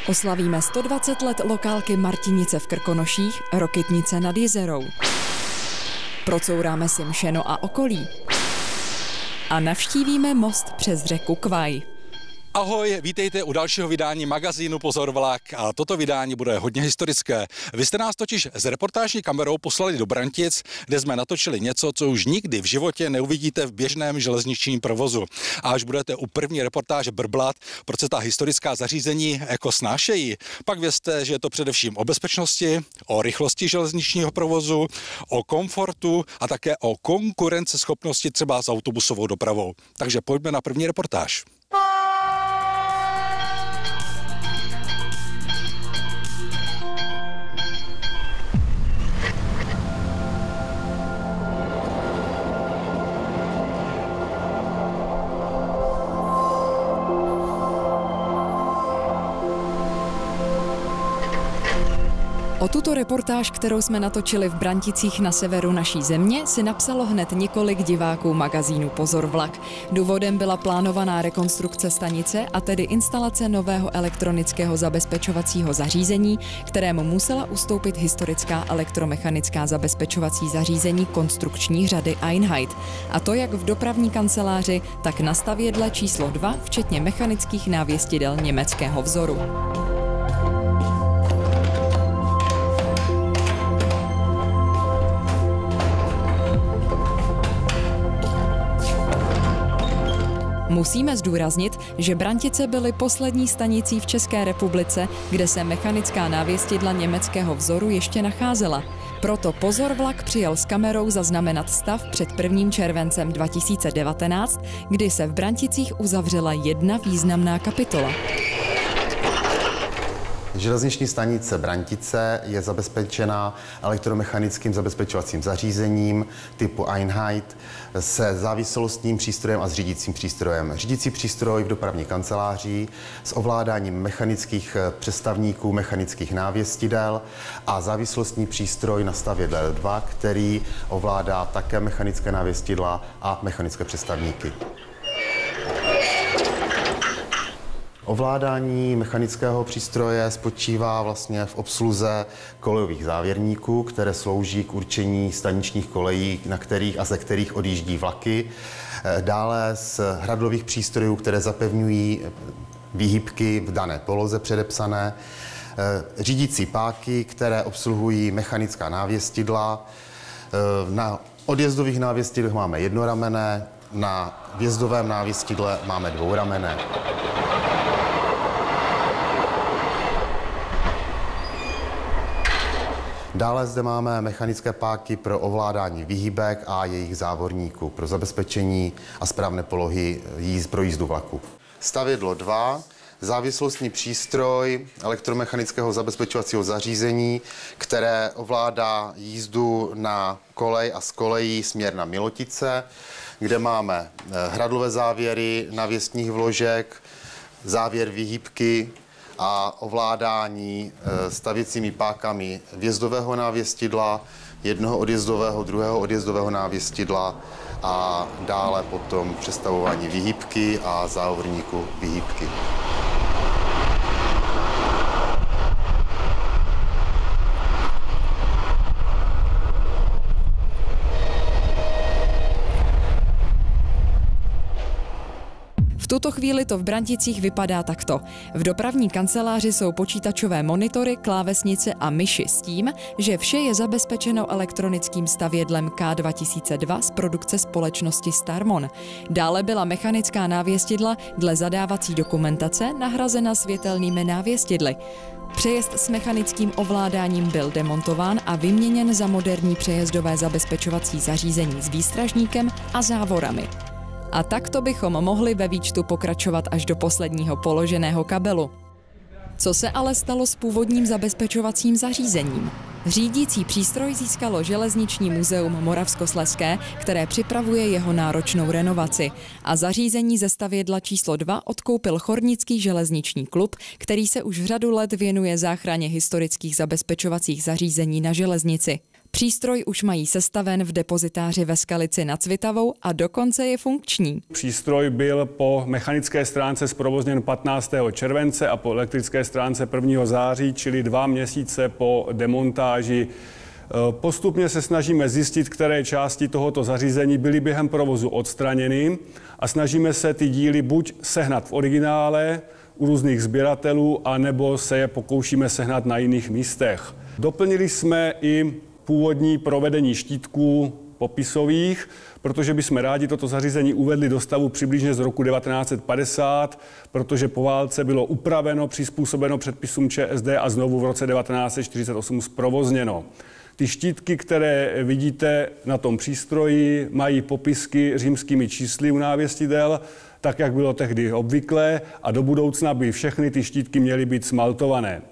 Oslavíme 120 let lokálky Martinice v Krkonoších, Rokytnice nad Jizerou. Procouráme si Mšeno a okolí. A navštívíme most přes řeku Kvaj. Ahoj, vítejte u dalšího vydání magazínu Pozor vlak a toto vydání bude hodně historické. Vy jste nás totiž s reportážní kamerou poslali do Brantic, kde jsme natočili něco, co už nikdy v životě neuvidíte v běžném železničním provozu. A až budete u první reportáže brblat, proč se ta historická zařízení jako snášejí, pak vězte, že je to především o bezpečnosti, o rychlosti železničního provozu, o komfortu a také o konkurenceschopnosti třeba s autobusovou dopravou. Takže pojďme na první reportáž. O tuto reportáž, kterou jsme natočili v Branticích na severu naší země, si napsalo hned několik diváků magazínu Pozor vlak. Důvodem byla plánovaná rekonstrukce stanice, a tedy instalace nového elektronického zabezpečovacího zařízení, kterému musela ustoupit historická elektromechanická zabezpečovací zařízení konstrukční řady Einheit. A to jak v dopravní kanceláři, tak na stavědle číslo 2, včetně mechanických návěstidel německého vzoru. Musíme zdůraznit, že Brantice byly poslední stanicí v České republice, kde se mechanická návěstidla německého vzoru ještě nacházela. Proto Pozor vlak přijel s kamerou zaznamenat stav před 1. červencem 2019, kdy se v Branticích uzavřela jedna významná kapitola. Železniční stanice Brantice je zabezpečena elektromechanickým zabezpečovacím zařízením typu Einheit se závislostním přístrojem a s řídícím přístrojem. Řídící přístroj v dopravní kanceláři s ovládáním mechanických přestavníků, mechanických návěstidel a závislostní přístroj na stavědle 2, který ovládá také mechanické návěstidla a mechanické přestavníky. Ovládání mechanického přístroje spočívá vlastně v obsluze kolejových závěrníků, které slouží k určení staničních kolejí, na kterých a ze kterých odjíždí vlaky. Dále z hradlových přístrojů, které zapevňují výhybky v dané poloze předepsané. Řídící páky, které obsluhují mechanická návěstidla. Na odjezdových návěstidlech máme jednoramenné, na vjezdovém návěstidle máme dvouramenné. Dále zde máme mechanické páky pro ovládání výhybek a jejich závorníků pro zabezpečení a správné polohy pro jízdu vlaku. Stavědlo 2, závislostní přístroj elektromechanického zabezpečovacího zařízení, které ovládá jízdu na kolej a z kolejí směr na Milotice, kde máme hradlové závěry navěstních vložek, závěr výhybky a ovládání stavěcími pákami vjezdového návěstidla, jednoho odjezdového, druhého odjezdového návěstidla a dále potom přestavování výhybky a závorníku výhybky. V tuto chvíli to v Branticích vypadá takto. V dopravní kanceláři jsou počítačové monitory, klávesnice a myši s tím, že vše je zabezpečeno elektronickým stavědlem K2002 z produkce společnosti Starmon. Dále byla mechanická návěstidla dle zadávací dokumentace nahrazena světelnými návěstidly. Přejezd s mechanickým ovládáním byl demontován a vyměněn za moderní přejezdové zabezpečovací zařízení s výstražníkem a závorami. A takto bychom mohli ve výčtu pokračovat až do posledního položeného kabelu. Co se ale stalo s původním zabezpečovacím zařízením? Řídící přístroj získalo Železniční muzeum Moravskoslezské, které připravuje jeho náročnou renovaci. A zařízení ze stavědla číslo 2 odkoupil Chornický železniční klub, který se už řadu let věnuje záchraně historických zabezpečovacích zařízení na železnici. Přístroj už mají sestaven v depozitáři ve Skalici nad Svitavou a dokonce je funkční. Přístroj byl po mechanické stránce zprovozněn 15. července a po elektrické stránce 1. září, čili 2 měsíce po demontáži. Postupně se snažíme zjistit, které části tohoto zařízení byly během provozu odstraněny a snažíme se ty díly buď sehnat v originále u různých sběratelů, anebo se je pokoušíme sehnat na jiných místech. Doplnili jsme i původní provedení štítků popisových, protože bychom rádi toto zařízení uvedli do stavu přibližně z roku 1950, protože po válce bylo upraveno, přizpůsobeno předpisům ČSD a znovu v roce 1948 zprovozněno. Ty štítky, které vidíte na tom přístroji, mají popisky římskými čísly u návěstidel, tak jak bylo tehdy obvyklé, a do budoucna by všechny ty štítky měly být smaltované.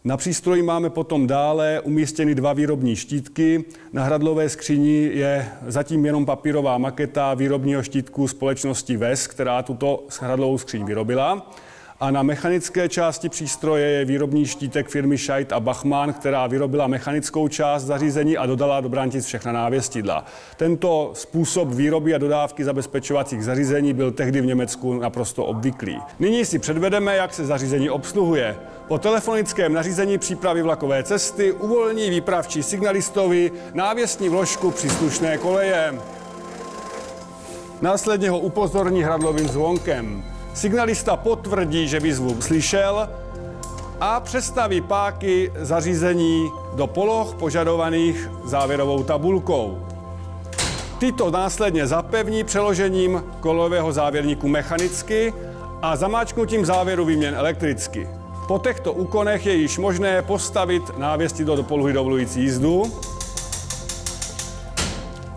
Na přístroji máme potom dále umístěny 2 výrobní štítky. Na hradlové skříni je zatím jenom papírová maketa výrobního štítku společnosti VES, která tuto hradlovou skříň vyrobila. A na mechanické části přístroje je výrobní štítek firmy Scheidt a Bachmann, která vyrobila mechanickou část zařízení a dodala do Brantic všechna návěstidla. Tento způsob výroby a dodávky zabezpečovacích zařízení byl tehdy v Německu naprosto obvyklý. Nyní si předvedeme, jak se zařízení obsluhuje. Po telefonickém nařízení přípravy vlakové cesty uvolní výpravčí signalistovi návěstní vložku příslušné koleje. Následně ho upozorní hradlovým zvonkem. Signalista potvrdí, že výzvu slyšel a přestaví páky zařízení do poloh požadovaných závěrovou tabulkou. Tyto následně zapevní přeložením kolejového závěrníku mechanicky a zamáčknutím závěru výměn elektricky. Po těchto úkonech je již možné postavit návěstidlo do polohy dovolující jízdu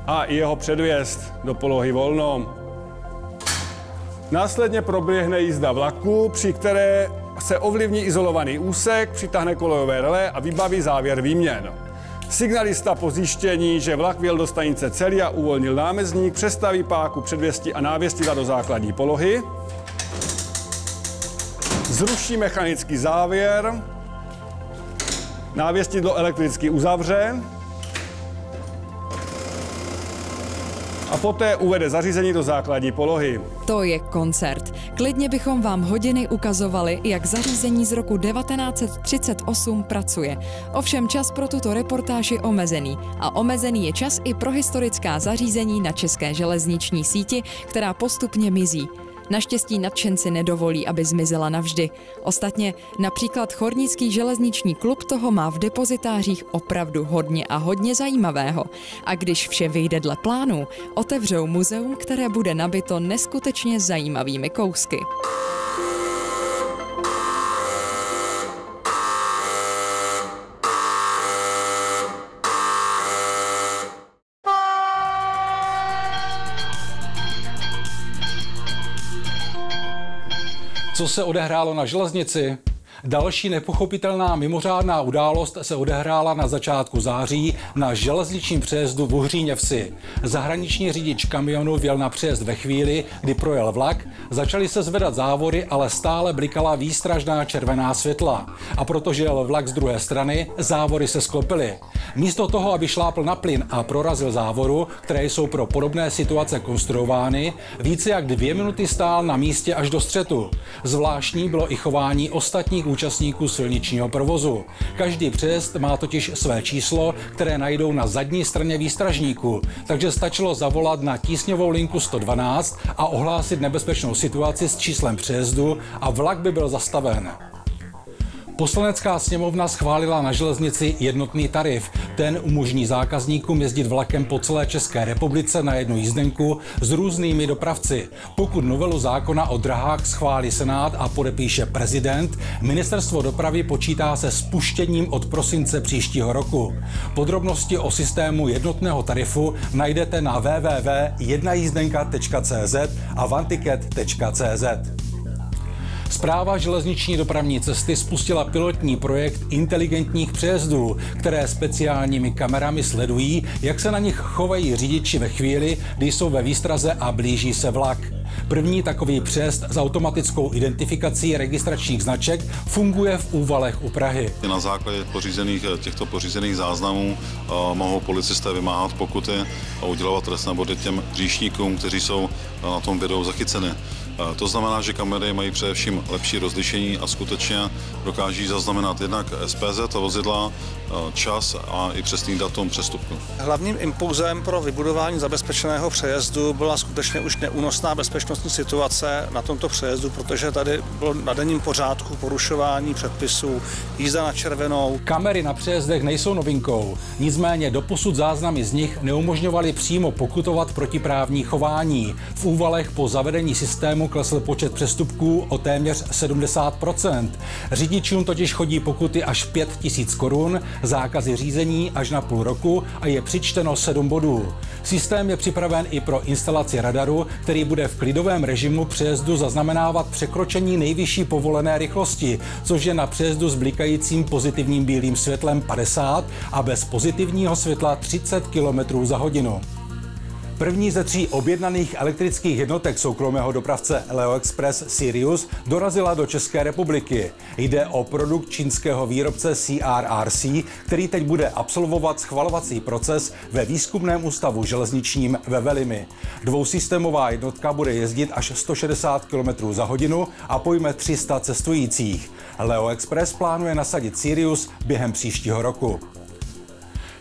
a i jeho předvést do polohy volno. Následně proběhne jízda vlaku, při které se ovlivní izolovaný úsek, přitáhne kolejové relé a vybaví závěr výměn. Signalista po zjištění, že vlak vjel do stanice celý a uvolnil námezník, přestaví páku předvěstí a návěstidla do základní polohy, zruší mechanický závěr, návěstidlo elektricky uzavře a poté uvede zařízení do základní polohy. To je koncert. Klidně bychom vám hodiny ukazovali, jak zařízení z roku 1938 pracuje. Ovšem čas pro tuto reportáž je omezený. A omezený je čas i pro historická zařízení na české železniční síti, která postupně mizí. Naštěstí nadšenci nedovolí, aby zmizela navždy. Ostatně například Chornický železniční klub toho má v depozitářích opravdu hodně a hodně zajímavého. A když vše vyjde dle plánu, otevřou muzeum, které bude nabito neskutečně zajímavými kousky. Co se odehrálo na železnici? Další nepochopitelná mimořádná událost se odehrála na začátku září na železničním přejezdu v Uhříněvsi. Zahraniční řidič kamionu vjel na přejezd ve chvíli, kdy projel vlak, začaly se zvedat závory, ale stále blikala výstražná červená světla. A protože jel vlak z druhé strany, závory se sklopily. Místo toho, aby šlápl na plyn a prorazil závoru, které jsou pro podobné situace konstruovány, více jak 2 minuty stál na místě až do střetu. Zvláštní bylo i chování ostatních účastníků silničního provozu. Každý přejezd má totiž své číslo, které najdou na zadní straně výstražníku, takže stačilo zavolat na tísňovou linku 112 a ohlásit nebezpečnou situaci s číslem přejezdu a vlak by byl zastaven. Poslanecká sněmovna schválila na železnici jednotný tarif. Ten umožní zákazníkům jezdit vlakem po celé České republice na jednu jízdenku s různými dopravci. Pokud novelu zákona o dráhách schválí Senát a podepíše prezident, Ministerstvo dopravy počítá se spuštěním od prosince příštího roku. Podrobnosti o systému jednotného tarifu najdete na www.jednajízdenka.cz a vanticket.cz. Správa železniční dopravní cesty spustila pilotní projekt inteligentních přejezdů, které speciálními kamerami sledují, jak se na nich chovají řidiči ve chvíli, kdy jsou ve výstraze a blíží se vlak. První takový přejezd s automatickou identifikací registračních značek funguje v Úvalech u Prahy. Na základě těchto pořízených záznamů mohou policisté vymáhat pokuty a udělovat trestné body těm hříšníkům, kteří jsou na tom videu zachyceny. To znamená, že kamery mají především lepší rozlišení a skutečně dokáží zaznamenat jednak SPZ vozidla, čas a i přesný datum přestupku. Hlavním impulzem pro vybudování zabezpečeného přejezdu byla skutečně už neúnosná bezpečnostní situace na tomto přejezdu, protože tady bylo na denním pořádku porušování předpisů, jízda na červenou. Kamery na přejezdech nejsou novinkou, nicméně doposud záznamy z nich neumožňovaly přímo pokutovat protiprávní chování. V Úvalech po zavedení systému klesl počet přestupků o téměř 70%. Řidičům totiž chodí pokuty až 5 000 korun, zákazy řízení až na půl roku a je přičteno 7 bodů. Systém je připraven i pro instalaci radaru, který bude v klidovém režimu přejezdu zaznamenávat překročení nejvyšší povolené rychlosti, což je na přejezdu s blikajícím pozitivním bílým světlem 50 a bez pozitivního světla 30 km za hodinu. První ze 3 objednaných elektrických jednotek soukromého dopravce Leo Express Sirius dorazila do České republiky. Jde o produkt čínského výrobce CRRC, který teď bude absolvovat schvalovací proces ve výzkumném ústavu železničním ve Velimi. Dvousystémová jednotka bude jezdit až 160 km za hodinu a pojme 300 cestujících. Leo Express plánuje nasadit Sirius během příštího roku.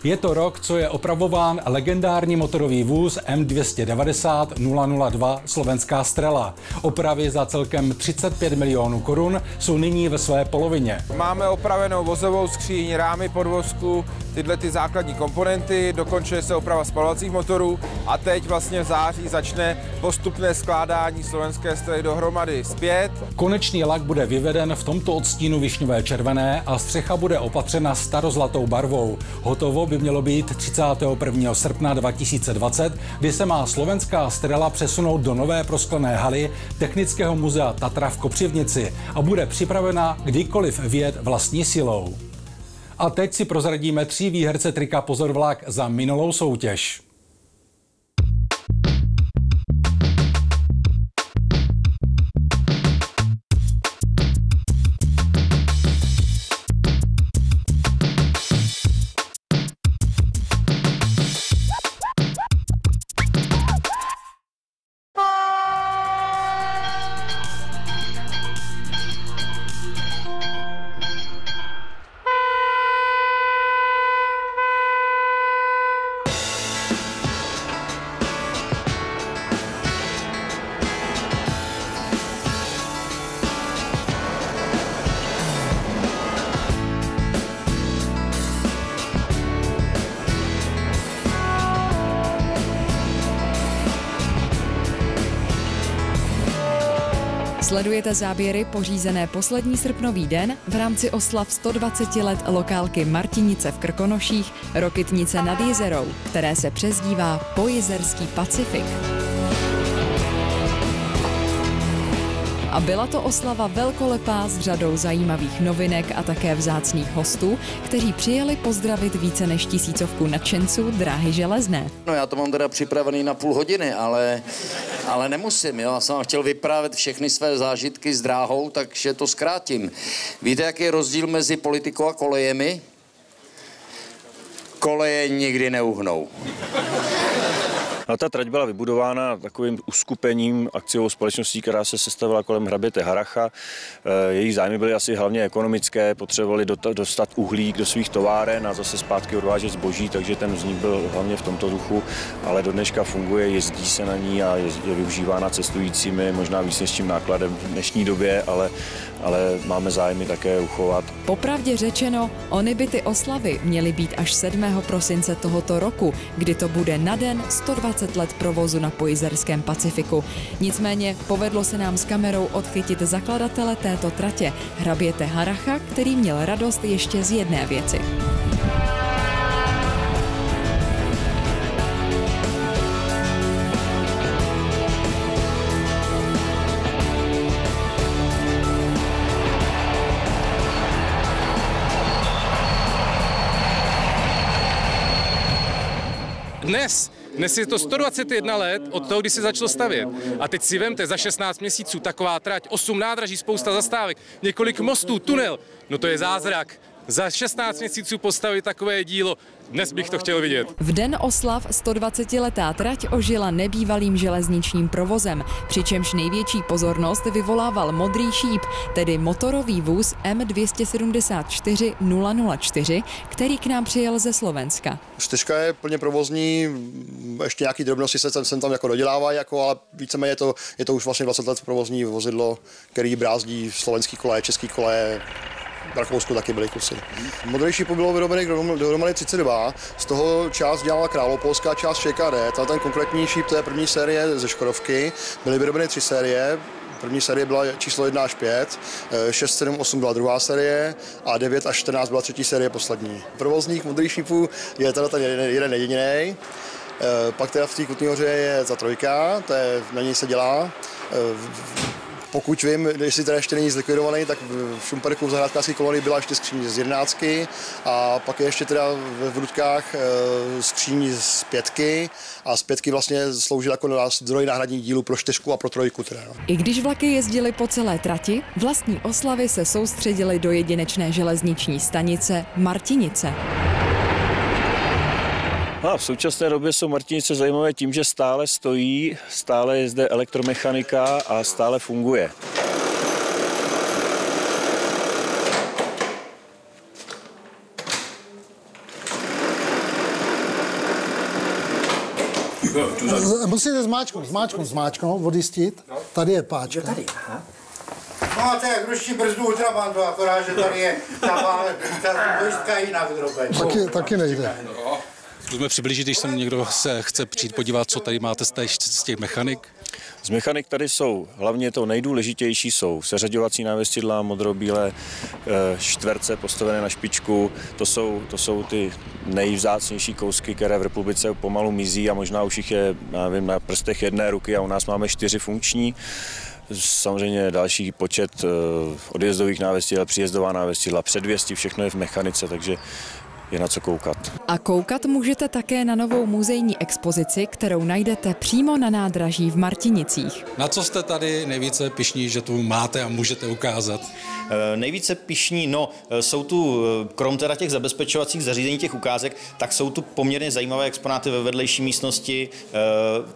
Je to rok, co je opravován legendární motorový vůz M290 002 Slovenská Strela. Opravy za celkem 35 milionů korun jsou nyní ve své polovině. Máme opravenou vozovou skříň, rámy podvozku, tyhle ty základní komponenty, dokončuje se oprava spalovacích motorů a teď vlastně v září začne postupné skládání Slovenské Strely dohromady zpět. Konečný lak bude vyveden v tomto odstínu višňové červené a střecha bude opatřena starozlatou barvou. Hotovo by mělo být 31. srpna 2020, kdy se má Slovenská Strela přesunout do nové prosklené haly Technického muzea Tatra v Kopřivnici a bude připravena kdykoliv vjet vlastní silou. A teď si prozradíme 3 výherce trika Pozorvlak za minulou soutěž. Sledujete záběry pořízené poslední srpnový den v rámci oslav 120 let lokálky Martinice v Krkonoších, Rokytnice nad Jizerou, které se přezdívá Pojizerský Pacifik. A byla to oslava velkolepá s řadou zajímavých novinek a také vzácných hostů, kteří přijeli pozdravit více než 1000 nadšenců dráhy železné. No já to mám teda připravený na půl hodiny, ale nemusím, jo. Já jsem vám chtěl vyprávět všechny své zážitky s dráhou, takže to zkrátím. Víte, jaký je rozdíl mezi politikou a kolejemi? Koleje nikdy neuhnou. No, ta trať byla vybudována takovým uskupením akciovou společností, která se sestavila kolem hraběte Haracha. Její zájmy byly asi hlavně ekonomické, potřebovali dostat uhlík do svých továren a zase zpátky odvážet zboží, takže ten vznik byl hlavně v tomto duchu, ale do dneška funguje, jezdí se na ní a je využívána cestujícími, možná víc než tím nákladem v dnešní době, ale máme zájmy také uchovat. Popravdě řečeno, ony by ty oslavy měly být až 7. prosince tohoto roku, kdy to bude na den 120 let provozu na Pojizerském Pacifiku. Nicméně povedlo se nám s kamerou odchytit zakladatele této tratě, hraběte Haracha, který měl radost ještě z jedné věci. Dnes Dnes je to 121 let od toho, kdy se začalo stavět. A teď si vemte, za 16 měsíců taková trať, 8 nádraží, spousta zastávek, několik mostů, tunel. No to je zázrak. Za 16 měsíců postavit takové dílo, dnes bych to chtěl vidět. V den oslav 120letá trať ožila nebývalým železničním provozem, přičemž největší pozornost vyvolával modrý šíp, tedy motorový vůz M274 004, který k nám přijel ze Slovenska. Čtyřka je plně provozní, ještě nějaký drobnosti se tam jako dodělávají, ale víceméně je to už vlastně 20 let provozní vozidlo, který brázdí slovenský koleje, český koleje. V Rakousku taky byly kusy. Modrý šíp bylo vyrobený dohromady 32, z toho část dělala Králopolská, část ČKD. Ten konkrétní šíp, to je první série ze Škodovky, byly vyrobeny 3 série. První série byla číslo 1 až 5, 6, 7, 8 byla druhá série a 9 až 14 byla třetí série poslední. Provozník modrých šípů je teda ten jeden jediný. Pak teda v té Kutní Hoře je za trojka, na něj se dělá. Pokud vím, jestli teda ještě není zlikvidovaný, tak v Šumperku v zahrádkářské kolonii byla ještě skříň z 11 a pak je ještě teda ve Vrudkách skříň z 5 a z 5 vlastně sloužil jako zdroj náhradních dílů pro 4 a pro 3. Teda, no. I když vlaky jezdily po celé trati, vlastní oslavy se soustředily do jedinečné železniční stanice Martinice. A v současné době jsou Martinice zajímavé tím, že stále stojí, stále je zde elektromechanika a stále funguje. Musíte zmáčknout, odjistit. Tady je páčka. Tady, aha. No to je jak ruší brzdu ultrabandu, akorát, že tady je ta dojistka jinak zrobená. Taky nejde. Zkusme přiblížit, když sem někdo se chce přijít podívat, co tady máte z těch mechanik. Z mechanik tady jsou, hlavně to nejdůležitější jsou seřaďovací návěstidla, modrobílé čtverce postavené na špičku. To jsou ty nejvzácnější kousky, které v republice pomalu mizí a možná už jich je, já vím, na prstech jedné ruky a u nás máme 4 funkční. Samozřejmě další počet odjezdových návěstidel, příjezdová návěstidla, předvěstí, všechno je v mechanice, takže je na co koukat. A koukat můžete také na novou muzejní expozici, kterou najdete přímo na nádraží v Martinicích. Na co jste tady nejvíce pyšní, že tu máte a můžete ukázat? Nejvíce pyšní, jsou tu, krom teda těch zabezpečovacích zařízení, těch ukázek, tak jsou tu poměrně zajímavé exponáty ve vedlejší místnosti.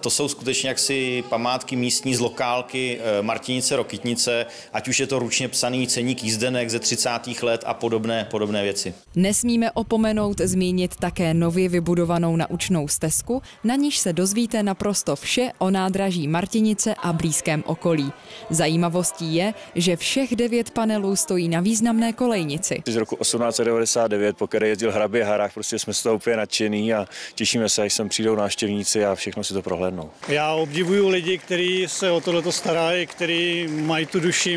To jsou skutečně jaksi památky místní z lokálky Martinice, Rokytnice, ať už je to ručně psaný ceník jízdenek ze 30. let a podobné věci. Nesmíme opomenout zmínit také nově vybudovanou naučnou stezku, na níž se dozvíte naprosto vše o nádraží Martinice a blízkém okolí. Zajímavostí je, že všech 9 panelů stojí na významné kolejnici. Z roku 1899, po které jezdil hrabě Harrach, prostě jsme z toho úplně nadšený a těšíme se, až sem přijdou návštěvníci a všechno si to prohlédnou. Já obdivuju lidi, kteří se o tohleto starají, kteří mají tu duši,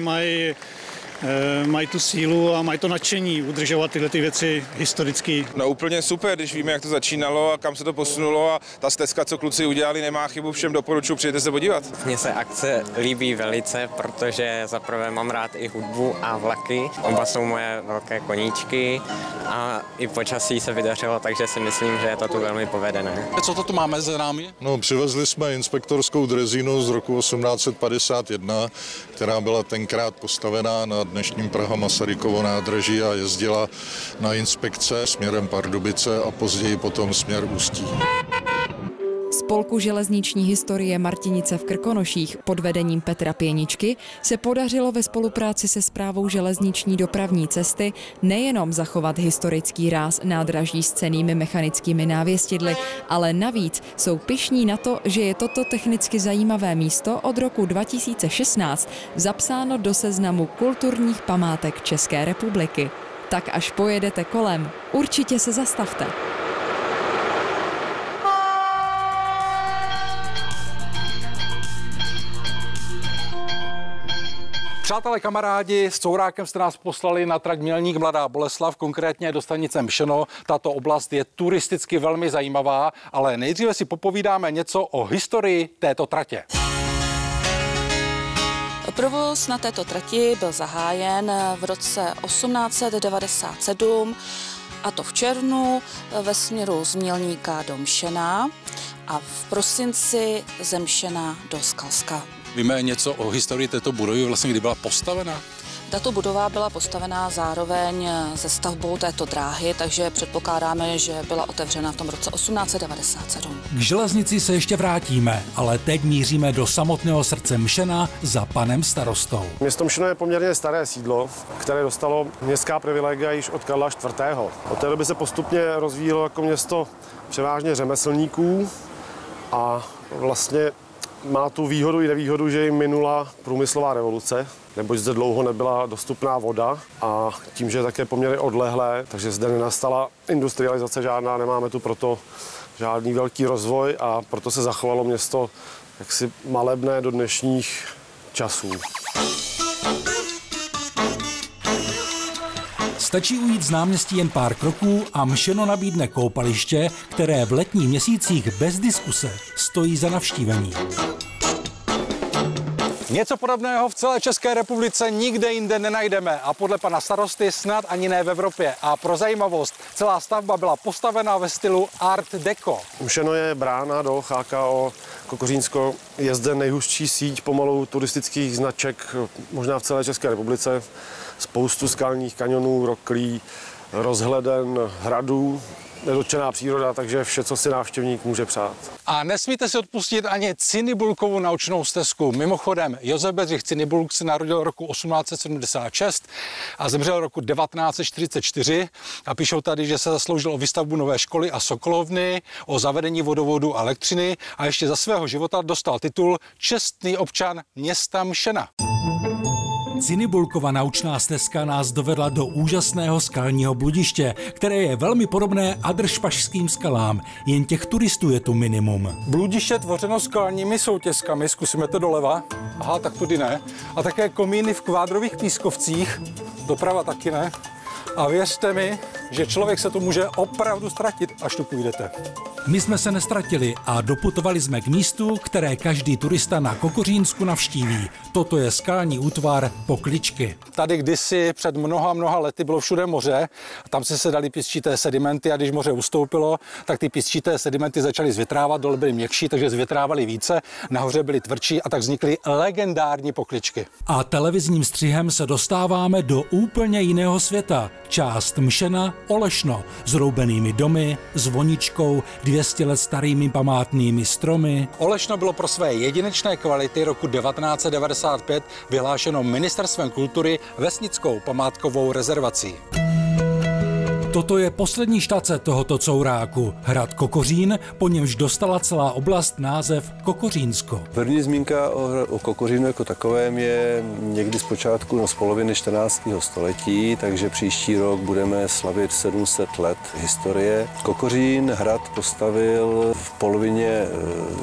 mají tu sílu a mají to nadšení udržovat tyhle ty věci historicky. No úplně super, když víme, jak to začínalo a kam se to posunulo a ta stezka, co kluci udělali, nemá chybu, všem doporučuji, přijďte se podívat. Mně se akce líbí velice, protože zaprvé mám rád i hudbu a vlaky. Oba jsou moje velké koníčky a i počasí se vydařilo, takže si myslím, že je to tu velmi povedené. Co to tu máme za námi? No, přivezli jsme inspektorskou drezínu z roku 1851, která byla tenkrát postavená na dnešním Praha-Masarykovo nádraží a jezdila na inspekce směrem Pardubice a později potom směr Ústí. Spolku železniční historie Martinice v Krkonoších pod vedením Petra Pěničky se podařilo ve spolupráci se Správou železniční dopravní cesty nejenom zachovat historický ráz nádraží s cennými mechanickými návěstidly, ale navíc jsou pyšní na to, že je toto technicky zajímavé místo od roku 2016 zapsáno do seznamu kulturních památek České republiky. Tak až pojedete kolem, určitě se zastavte. Přátelé, kamarádi, s Courákem jste nás poslali na trať Mělník Mladá Boleslav, konkrétně do stanice Mšeno. Tato oblast je turisticky velmi zajímavá, ale nejdříve si popovídáme něco o historii této tratě. Provoz na této trati byl zahájen v roce 1897, a to v červnu ve směru z Mělníka do Mšena. a v prosinci zemšena do Skalska. Víme něco o historii této budovy, vlastně kdy byla postavena? Tato budova byla postavená zároveň se stavbou této dráhy, takže předpokládáme, že byla otevřena v tom roce 1897. K železnici se ještě vrátíme, ale teď míříme do samotného srdce Mšena za panem starostou. Město Mšeno je poměrně staré sídlo, které dostalo městská privilegia již od Karla IV. Od té doby se postupně rozvíjelo jako město převážně řemeslníků a vlastně má tu výhodu i nevýhodu, že jim minula průmyslová revoluce, neboť zde dlouho nebyla dostupná voda a tím, že je také poměrně odlehlé, takže zde nenastala industrializace žádná, nemáme tu proto žádný velký rozvoj a proto se zachovalo město jaksi malebné do dnešních časů. Stačí ujít z náměstí jen pár kroků a Mšeno nabídne koupaliště, které v letních měsících bez diskuse stojí za navštívení. Něco podobného v celé České republice nikde jinde nenajdeme a podle pana starosty snad ani ne v Evropě. A pro zajímavost, celá stavba byla postavena ve stylu Art Deco. Mšeno je brána do HKO Kokořínsko. Je zde nejhustší síť pomalu turistických značek možná v celé České republice. Spoustu skalních kanionů, roklí, rozhleden hradů, nedotčená příroda, takže vše, co si návštěvník může přát. A nesmíte si odpustit ani Cinibulkovu naučnou stezku. Mimochodem, Josef Bedřich Cinibulk se narodil roku 1876 a zemřel roku 1944 a píšou tady, že se zasloužil o výstavbu nové školy a sokolovny, o zavedení vodovodu a elektřiny a ještě za svého života dostal titul Čestný občan města Mšena. Cinibulkova naučná stezka nás dovedla do úžasného skalního bludiště, které je velmi podobné Adršpašským skalám, jen těch turistů je tu minimum. Bludiště tvořeno skalními soutězkami, zkusíme to doleva. Aha, tak tudy ne. A také komíny v kvádrových pískovcích, doprava taky ne. A věřte mi, že člověk se tu může opravdu ztratit, až tu půjdete. My jsme se nestratili a doputovali jsme k místu, které každý turista na Kokořínsku navštíví. Toto je skalní útvar Pokličky. Tady kdysi před mnoha lety bylo všude moře, tam se dali písčité sedimenty a když moře ustoupilo, tak ty písčité sedimenty začaly zvětrávat, dole byly měkší, takže zvětrávali více, nahoře byly tvrdší a tak vznikly legendární Pokličky. A televizním střihem se dostáváme do úplně jiného světa. Část Mšena Olešno s roubenými domy, zvoničkou, 200 let starými památnými stromy. Olešno bylo pro své jedinečné kvality roku 1995 vyhlášeno Ministerstvem kultury vesnickou památkovou rezervací. Toto je poslední štace tohoto couráku. Hrad Kokořín, po němž dostala celá oblast název Kokořínsko. První zmínka o Kokořínu jako takovém je někdy z poloviny 14. století, takže příští rok budeme slavit 700 let historie. Kokořín hrad postavil v polovině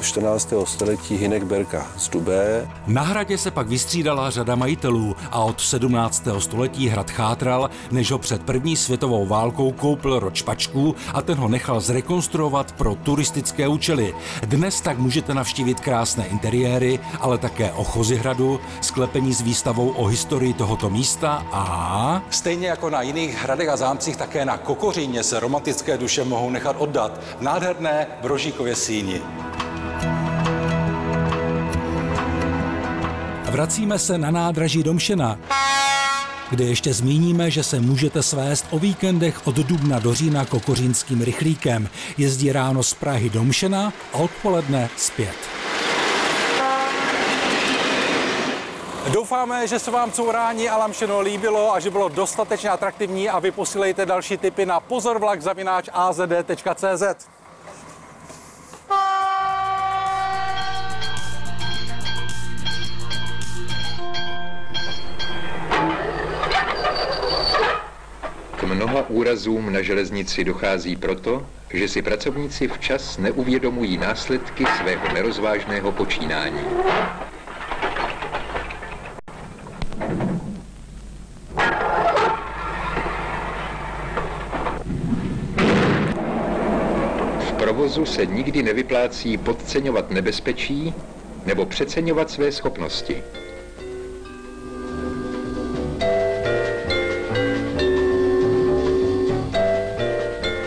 14. století Hynek Berka z Dubé. Na hradě se pak vystřídala řada majitelů a od 17. století hrad chátral, než ho před první světovou válkou koupil rod Špačků a ten ho nechal zrekonstruovat pro turistické účely. Dnes tak můžete navštívit krásné interiéry, ale také ochozy hradu, sklepení s výstavou o historii tohoto místa a... Stejně jako na jiných hradech a zámcích, také na Kokoříně se romantické duše mohou nechat oddat v nádherné Brožíkově síni. Vracíme se na nádraží do Mšena, kde ještě zmíníme, že se můžete svést o víkendech od dubna do října kokořínským rychlíkem. Jezdí ráno z Prahy do Mšena a odpoledne zpět. Doufáme, že se vám courání a Mšeno líbilo a že bylo dostatečně atraktivní a vy posílejte další tipy na pozorvlak@azd.cz. K mnoha úrazům na železnici dochází proto, že si pracovníci včas neuvědomují následky svého nerozvážného počínání. V provozu se nikdy nevyplácí podceňovat nebezpečí nebo přeceňovat své schopnosti.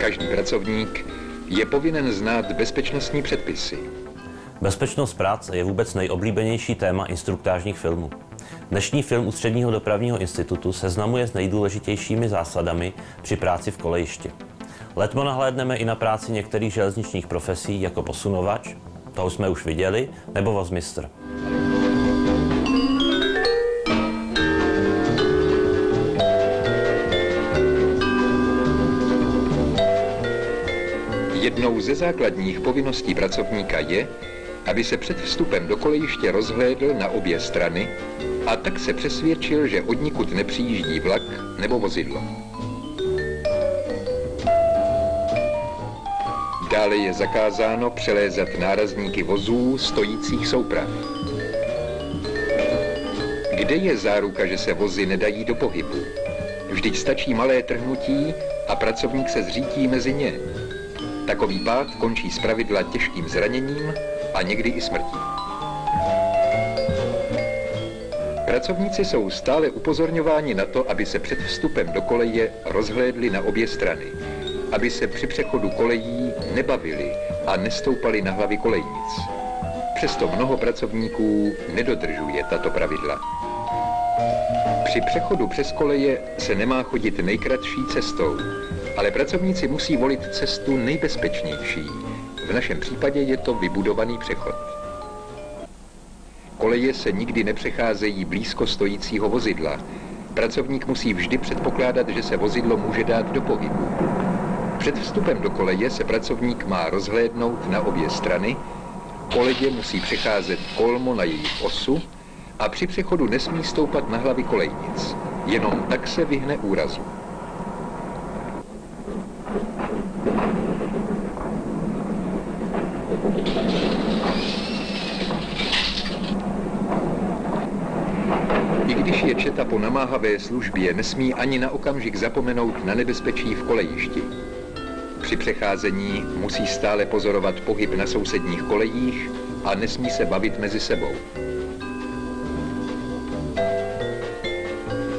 Každý pracovník Je povinen znát bezpečnostní předpisy. Bezpečnost práce je vůbec nejoblíbenější téma instruktážních filmů. Dnešní film Ústředního dopravního institutu seznamuje s nejdůležitějšími zásadami při práci v kolejišti. Letmo nahlédneme i na práci některých železničních profesí jako posunovač, toho jsme už viděli, nebo vozmistr. Jednou ze základních povinností pracovníka je, aby se před vstupem do kolejiště rozhlédl na obě strany a tak se přesvědčil, že odnikud nepřijíždí vlak nebo vozidlo. Dále je zakázáno přelézat nárazníky vozů stojících souprav. Kde je záruka, že se vozy nedají do pohybu? Vždyť stačí malé trhnutí a pracovník se zřítí mezi ně. Takový pád končí zpravidla těžkým zraněním a někdy i smrtí. Pracovníci jsou stále upozorňováni na to, aby se před vstupem do koleje rozhlédli na obě strany, aby se při přechodu kolejí nebavili a nestoupali na hlavy kolejnic. Přesto mnoho pracovníků nedodržuje tato pravidla. Při přechodu přes koleje se nemá chodit nejkratší cestou, ale pracovníci musí volit cestu nejbezpečnější. V našem případě je to vybudovaný přechod. Koleje se nikdy nepřecházejí blízko stojícího vozidla. Pracovník musí vždy předpokládat, že se vozidlo může dát do pohybu. Před vstupem do koleje se pracovník má rozhlédnout na obě strany, koleje musí přecházet kolmo na jejich osu a při přechodu nesmí stoupat na hlavy kolejnic. Jenom tak se vyhne úrazu. I když je četa po namáhavé službě, nesmí ani na okamžik zapomenout na nebezpečí v kolejišti. Při přecházení musí stále pozorovat pohyb na sousedních kolejích a nesmí se bavit mezi sebou.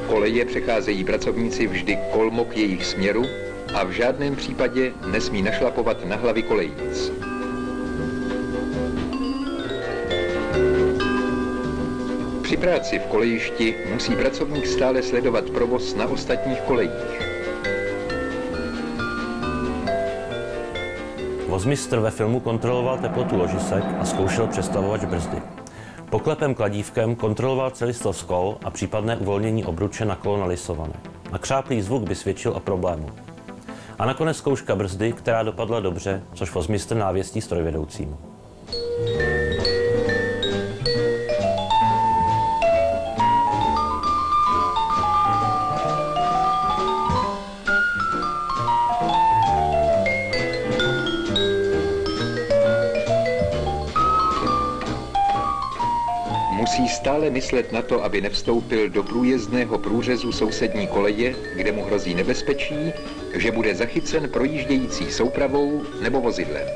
Koleje přecházejí pracovníci vždy kolmo k jejich směru a v žádném případě nesmí našlapovat na hlavy kolejnic. Při práci v kolejišti musí pracovník stále sledovat provoz na ostatních kolejích. Vozmistr ve filmu kontroloval teplotu ložisek a zkoušel přestavovač brzdy. Poklepem kladívkem kontroloval celistvost kol a případné uvolnění obruče na kolo nalisované. Nakřáplý zvuk by svědčil o problému. A nakonec zkouška brzdy, která dopadla dobře, což vozmistr návěstí strojvedoucímu. Musí stále myslet na to, aby nevstoupil do průjezdného průřezu sousední koleje, kde mu hrozí nebezpečí, že bude zachycen projíždějící soupravou nebo vozidlem.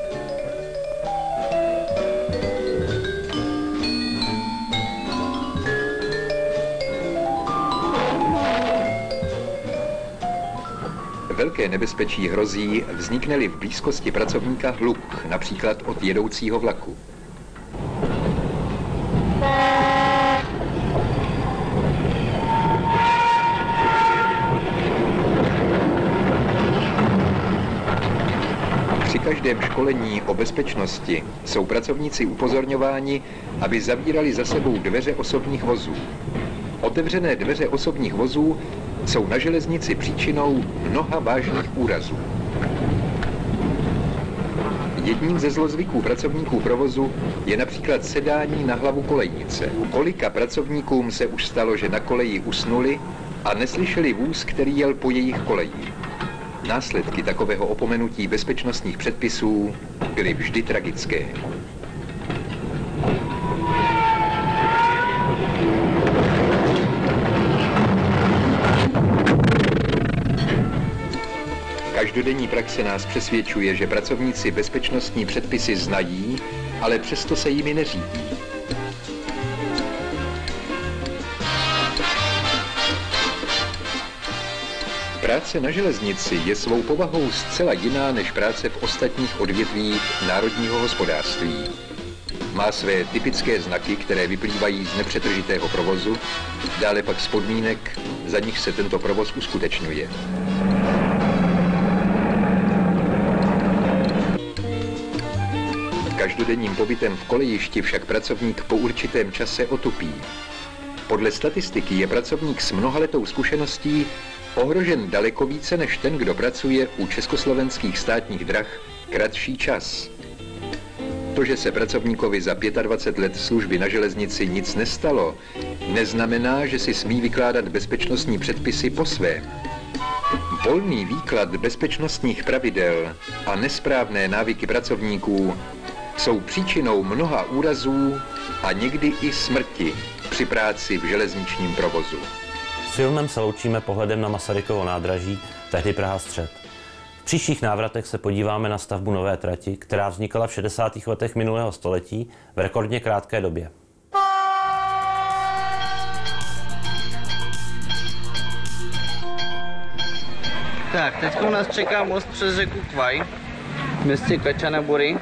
Velké nebezpečí hrozí, vznikne-li v blízkosti pracovníka hluk, například od jedoucího vlaku. Při každém školení o bezpečnosti jsou pracovníci upozorňováni, aby zavírali za sebou dveře osobních vozů. Otevřené dveře osobních vozů jsou na železnici příčinou mnoha vážných úrazů. Jedním ze zlozvyků pracovníků provozu je například sedání na hlavu kolejnice. Kolika pracovníkům se už stalo, že na koleji usnuli a neslyšeli vůz, který jel po jejich koleji. Následky takového opomenutí bezpečnostních předpisů byly vždy tragické. Každodenní praxe nás přesvědčuje, že pracovníci bezpečnostní předpisy znají, ale přesto se jimi neřídí. práce na železnici je svou povahou zcela jiná než práce v ostatních odvětvích národního hospodářství. Má své typické znaky, které vyplývají z nepřetržitého provozu, dále pak z podmínek, za nich se tento provoz uskutečňuje. Každodenním pobytem v kolejišti však pracovník po určitém čase otupí. Podle statistiky je pracovník s mnohaletou zkušeností ohrožen daleko více než ten, kdo pracuje u československých státních drah kratší čas. To, že se pracovníkovi za 25 let služby na železnici nic nestalo, neznamená, že si smí vykládat bezpečnostní předpisy po svém. Volný výklad bezpečnostních pravidel a nesprávné návyky pracovníků jsou příčinou mnoha úrazů a někdy i smrti při práci v železničním provozu. S filmem se loučíme pohledem na Masarykovo nádraží, tehdy Praha střed. V příštích návratech se podíváme na stavbu nové trati, která vznikala v 60. letech minulého století v rekordně krátké době. Tak, teď nás čeká most přes řeku Kvaj v městě Kačanabury.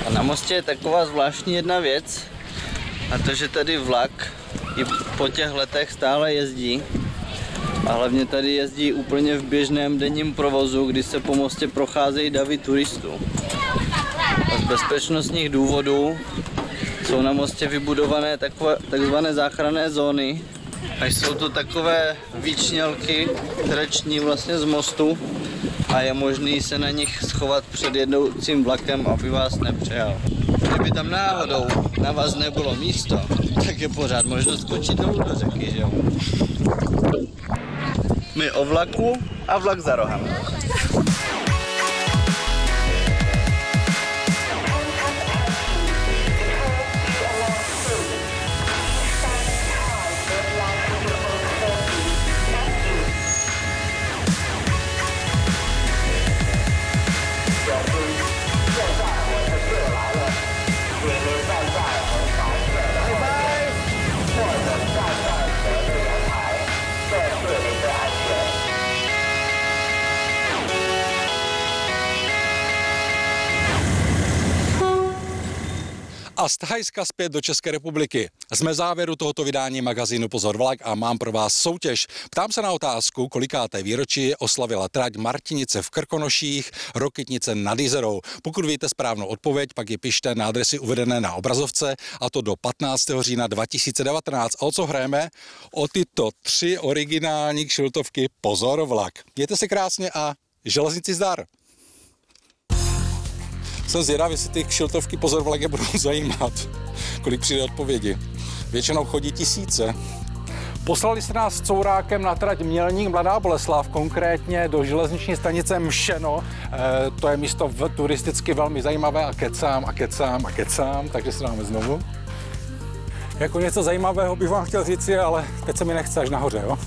A na mostě je taková zvláštní jedna věc, a to, že tady vlak i po těch letech stále jezdí. A hlavně tady jezdí úplně v běžném denním provozu, kdy se po mostě procházejí davy turistů. A z bezpečnostních důvodů jsou na mostě vybudované takzvané záchranné zóny. A jsou tu takové výčnělky treční vlastně z mostu a je možný se na nich schovat před jedoucím vlakem, aby vás nepřejal. Kdyby tam náhodou na vás nebylo místo, tak je pořád možnost skočit dolů do řeky, že jo? My o vlaku a vlak za rohem. A z Thajska zpět do České republiky. Jsme v závěru tohoto vydání magazínu Pozor vlak a mám pro vás soutěž. Ptám se na otázku, kolikáté výročí oslavila trať Martinice v Krkonoších, Rokytnice nad Jizerou. Pokud víte správnou odpověď, pak ji pište na adresy uvedené na obrazovce, a to do 15. října 2019. A o co hrajeme? O tyto 3 originální kšiltovky Pozor vlak. Mějte se krásně a železnici zdar! Jsem zvědav, jestli ty kšiltovky Pozor vlak je budou zajímat. Kolik přijde odpovědi. Většinou chodí tisíce. Poslali jste nás s courákem na trať Mělník Mladá Boleslav, konkrétně do železniční stanice Mšeno. To je místo turisticky velmi zajímavé a kecám, takže se dáme znovu. Jako něco zajímavého bych vám chtěl říci, ale teď se mi nechce až nahoře, jo?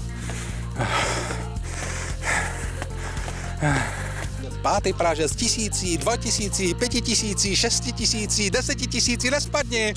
5. Praže z 1000, 2000, 5000, 6000, 10 000, nespadni!